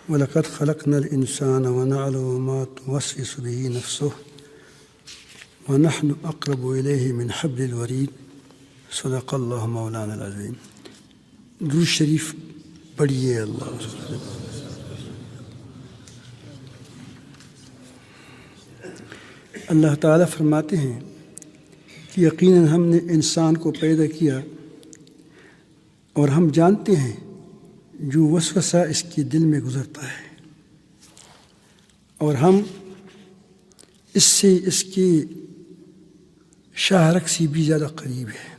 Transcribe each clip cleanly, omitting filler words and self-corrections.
وَلَقَدْ خَلَقْنَا الْإِنسَانَ وَنَعْلَمُ مَا تُوَسْوِسُ بِهِ نَفْسُهُ وَنَحْنُ أَقْرَبُ إِلَيْهِ مِنْ حَبْلِ الْوَرِيدِ صدق اللہ مولانا العظیم۔ درود شریف پڑھیے اللہ۔ اللہ تعالیٰ فرماتے ہیں کہ یقیناً ہم نے انسان کو پیدا کیا اور ہم جانتے ہیں جو وسوسہ اس کے دل میں گزرتا ہے، اور ہم اس سے اس کی شاہرگ سے بھی زیادہ قریب ہے۔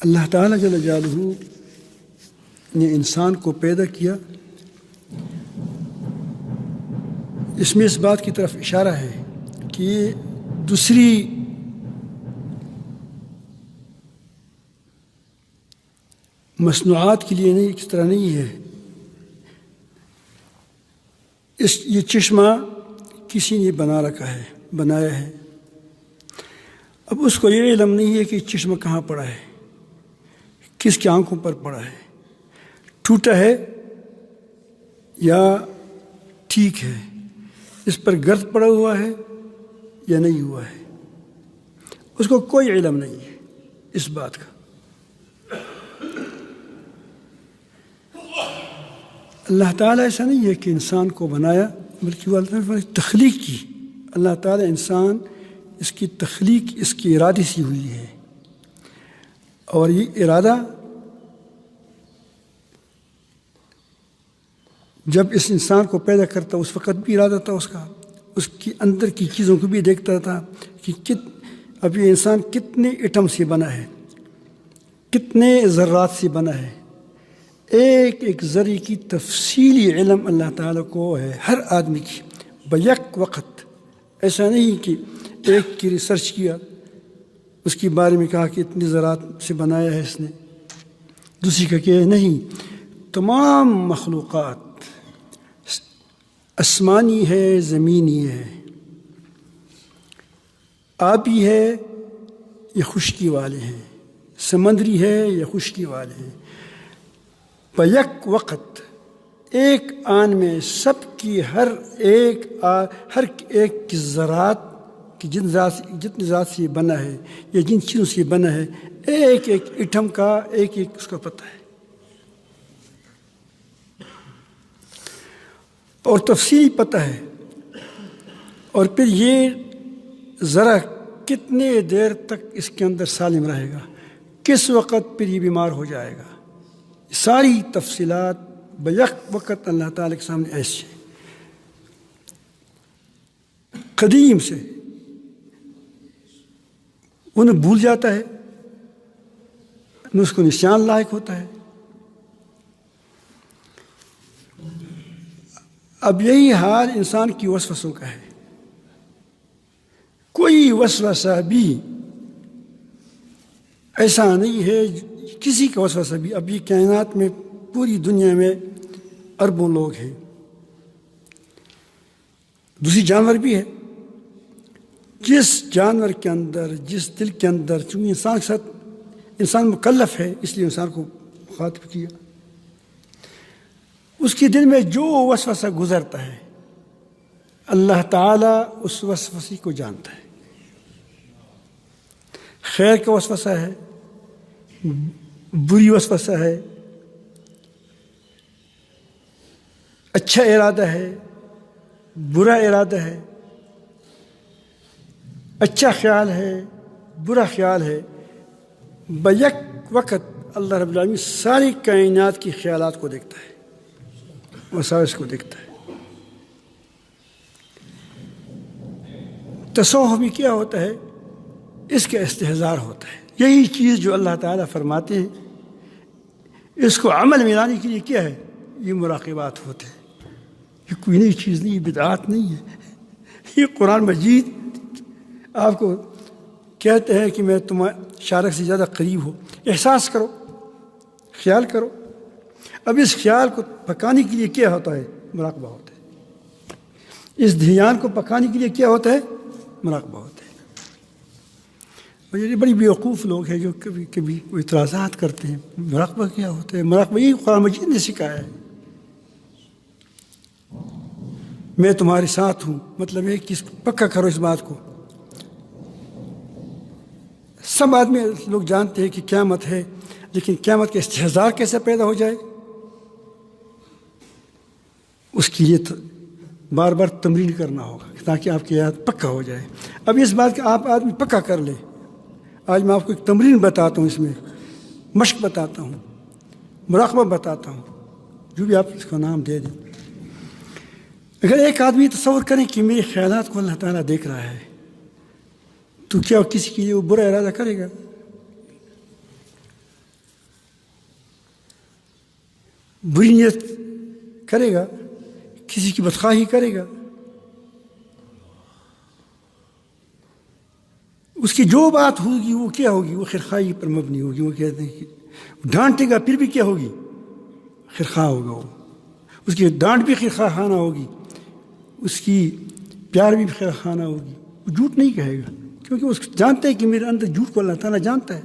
اللہ تعالیٰ جل جلالہ نے انسان کو پیدا کیا، اس میں اس بات کی طرف اشارہ ہے کہ یہ دوسری مصنوعات کے لیے نہیں، اس طرح نہیں ہے۔ یہ چشمہ کسی نے بنایا ہے۔ اب اس کو یہ علم نہیں ہے کہ چشمہ کہاں پڑا ہے، کس کی آنکھوں پر پڑا ہے، ٹوٹا ہے یا ٹھیک ہے، اس پر گرد پڑا ہوا ہے یا نہیں ہوا ہے، اس کو کوئی علم نہیں ہے اس بات کا۔ اللہ تعالیٰ ایسا نہیں ہے کہ انسان کو بنایا، بلکہ وہ اللہ تعالیٰ نے تخلیق کی۔ اللہ تعالیٰ انسان اس کی تخلیق اس کی ارادے سے ہوئی ہے، اور یہ ارادہ جب اس انسان کو پیدا کرتا اس وقت بھی ارادہ تھا اس کی اندر کی چیزوں کو بھی دیکھتا تھا کہ اب یہ انسان کتنے ایٹم سے بنا ہے، کتنے ذرات سے بنا ہے۔ ایک ایک ذرے کی تفصیلی علم اللہ تعالیٰ کو ہے ہر آدمی کی بیک وقت۔ ایسا نہیں کہ ایک کی ریسرچ کیا، اس کے بارے میں کہا کہ اتنی ذرات سے بنایا ہے اس نے، دوسری کا کہ نہیں، تمام مخلوقات آسمانی ہے، زمینی ہے، آبی ہے یا خشکی والے ہیں، سمندری ہے یا خشکی والے ہیں، بیک وقت ایک آن میں سب کی ہر ایک کی ذرات کہ جتنی ذات سے بنا ہے یا جن چیزوں سے بنا ہے، ایک ایک ایٹم کا ایک ایک اس کو پتہ ہے، اور تفصیل پتہ ہے۔ اور پھر یہ ذرا کتنے دیر تک اس کے اندر سالم رہے گا، کس وقت پھر یہ بیمار ہو جائے گا، ساری تفصیلات بیک وقت اللہ تعالیٰ کے سامنے ایسے قدیم سے انہیں بھول جاتا ہے، نہ اس کو نشان لاحق ہوتا ہے۔ اب یہی حال انسان کی وسوسوں کا ہے، کوئی وسوسہ بھی ایسا نہیں ہے، کسی کا وسوسہ بھی۔ اب یہ کائنات میں پوری دنیا میں اربوں لوگ ہیں، دوسری جانور بھی ہے، جس جانور کے اندر، جس دل کے اندر، چونکہ انسان کے ساتھ انسان مکلف ہے اس لیے انسان کو مخاطب کیا، اس کے دل میں جو وسوسہ گزرتا ہے اللہ تعالیٰ اس وسوسے کو جانتا ہے۔ خیر کا وسوسہ ہے، بری وسوسہ ہے، اچھا ارادہ ہے، برا ارادہ ہے، اچھا خیال ہے، برا خیال ہے۔ بیک وقت اللہ رب العالمین ساری کائنات کی خیالات کو دیکھتا ہے، وساوس کو دیکھتا ہے۔ تصوف میں کیا ہوتا ہے؟ اس کا استحضار ہوتا ہے۔ یہی چیز جو اللہ تعالیٰ فرماتے ہیں اس کو عمل میں لانے کے لیے کیا ہے؟ یہ مراقبات ہوتے ہیں۔ یہ کوئی نئی چیز نہیں، یہ بدعات نہیں ہے، یہ قرآن مجید آپ کو کہتے ہیں کہ میں تمہارے شارک سے زیادہ قریب ہو، احساس کرو، خیال کرو۔ اب اس خیال کو پکانے کے لیے کیا ہوتا ہے؟ مراقبہ ہوتا ہے۔ اس دھیان کو پکانے کے لیے کیا ہوتا ہے؟ مراقبہ ہوتا ہے۔ اور یہ بڑی بیوقوف لوگ ہیں جو کبھی کبھی اعتراضات کرتے ہیں مراقبہ کیا ہوتا ہے. مراقبہ یہ قرآن مجید نے سکھایا ہے. میں تمہارے ساتھ ہوں مطلب ہے کہ پکا کرو اس بات کو. سب آدمی لوگ جانتے ہیں کہ قیامت ہے، لیکن قیامت کا استحضار کیسے پیدا ہو جائے اس کے لیے بار بار تمرین کرنا ہوگا تاکہ آپ کی یاد پکا ہو جائے. اب اس بات کا آپ آدمی پکا کر لے. آج میں آپ کو ایک تمرین بتاتا ہوں، اس میں مشق بتاتا ہوں، مراقبہ بتاتا ہوں، جو بھی آپ اس کو نام دے دیں. اگر ایک آدمی تصور کریں کہ میرے خیالات کو اللہ تعالیٰ دیکھ رہا ہے تو کیا کسی کے لیے وہ برا ارادہ کرے گا؟ بری نیت کرے گا؟ کسی کی بدخواہی کرے گا؟ اس کی جو بات ہوگی وہ کیا ہوگی؟ وہ خیرخواہی پر مبنی ہوگی. وہ کہتے ہیں کہ ڈانٹے گا پھر بھی کیا ہوگی؟ خیرخواہ ہوگا. وہ اس کی ڈانٹ بھی خیرخواہ خانہ ہوگی، اس کی پیار بھی خیرخواہ خانہ ہوگی. وہ جھوٹ نہیں کہے گا کیونکہ وہ جانتا ہے کہ میرے اندر جھوٹ کو اللہ تعالیٰ جانتا ہے.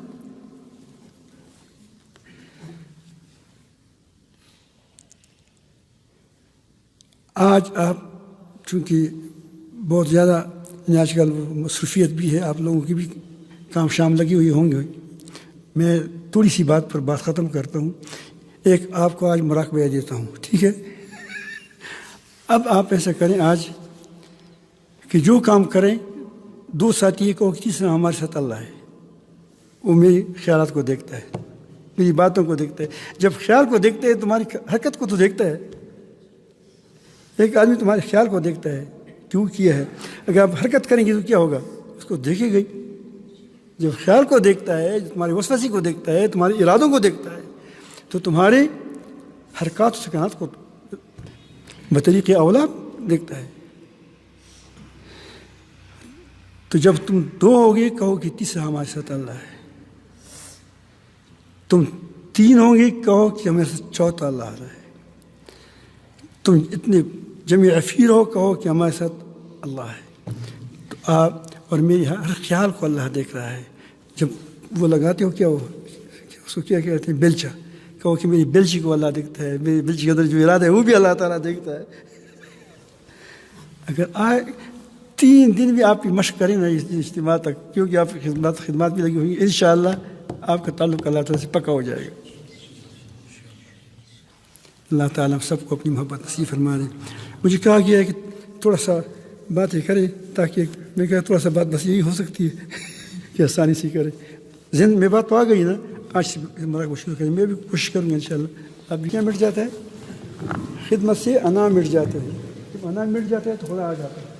آج آپ چونکہ بہت زیادہ آج کل مصروفیت بھی ہے، آپ لوگوں کی بھی کام شام لگی ہوئی ہوں گے، میں تھوڑی سی بات پر بات ختم کرتا ہوں. ایک آپ کو آج مراقبہ دیتا ہوں، ٹھیک ہے؟ اب آپ ایسا کریں آج کہ جو کام کریں دو ساتھی کو تیسرا ہمارے ساتھ اللہ ہے. وہ میری خیالات کو دیکھتا ہے، میری باتوں کو دیکھتا ہے. جب خیال کو دیکھتے ہے تمہاری حرکت کو تو دیکھتا ہے. ایک آدمی تمہارے خیال کو دیکھتا ہے کیوں کیا ہے. اگر آپ حرکت کریں گے تو کیا ہوگا؟ اس کو دیکھے گئی. جب خیال کو دیکھتا ہے، تمہاری وسوسے کو دیکھتا ہے، تمہارے ارادوں کو دیکھتا ہے، تو تمہارے حرکات و سکنات کو بطریق اولا دیکھتا ہے. تو جب تم دو ہوگے کہو کہ تیسرا ہمارے ساتھ اللہ ہے. تم تین ہوں گے کہو کہ ہمارے ساتھ چوتھا اللہ ہے. تم اتنے جمع افیر ہو کہو کہ ہمارے ساتھ اللہ ہے. تو آپ اور میری ہر خیال کو اللہ دیکھ رہا ہے. جب وہ لگاتے ہو کیا ہو اس کو کیا کہتے ہیں بیلچا، کہو کہ میری بیلچی کو اللہ دیکھتا ہے، میری بیلچی کے اندر جو ارادہ ہے وہ بھی اللہ تعالیٰ دیکھتا ہے. اگر آئے 3 دن بھی آپ کی مشق کریں نا اس اجتماع تک، کیونکہ آپ کی خدمات بھی لگی ہوئی، انشاءاللہ آپ کا تعلق اللہ تعالیٰ سے پکا ہو جائے گا. اللہ تعالیٰ سب کو اپنی محبت نصیب فرما دے. مجھے کہا گیا ہے کہ تھوڑا سا باتیں کریں تاکہ میں کہا تھوڑا سا بات بس یہی ہو سکتی ہے کہ آسانی سے کریں. ذہن میں بات تو آ گئی نا، آج سے مراقبہ شروع کریں. میں بھی کوشش کروں گا انشاءاللہ. اب بھی کیا مٹ جاتا ہے؟ خدمت سے انا مٹ جاتا ہے. جب انا مٹ جاتا ہے تو خدا آ جاتا ہے.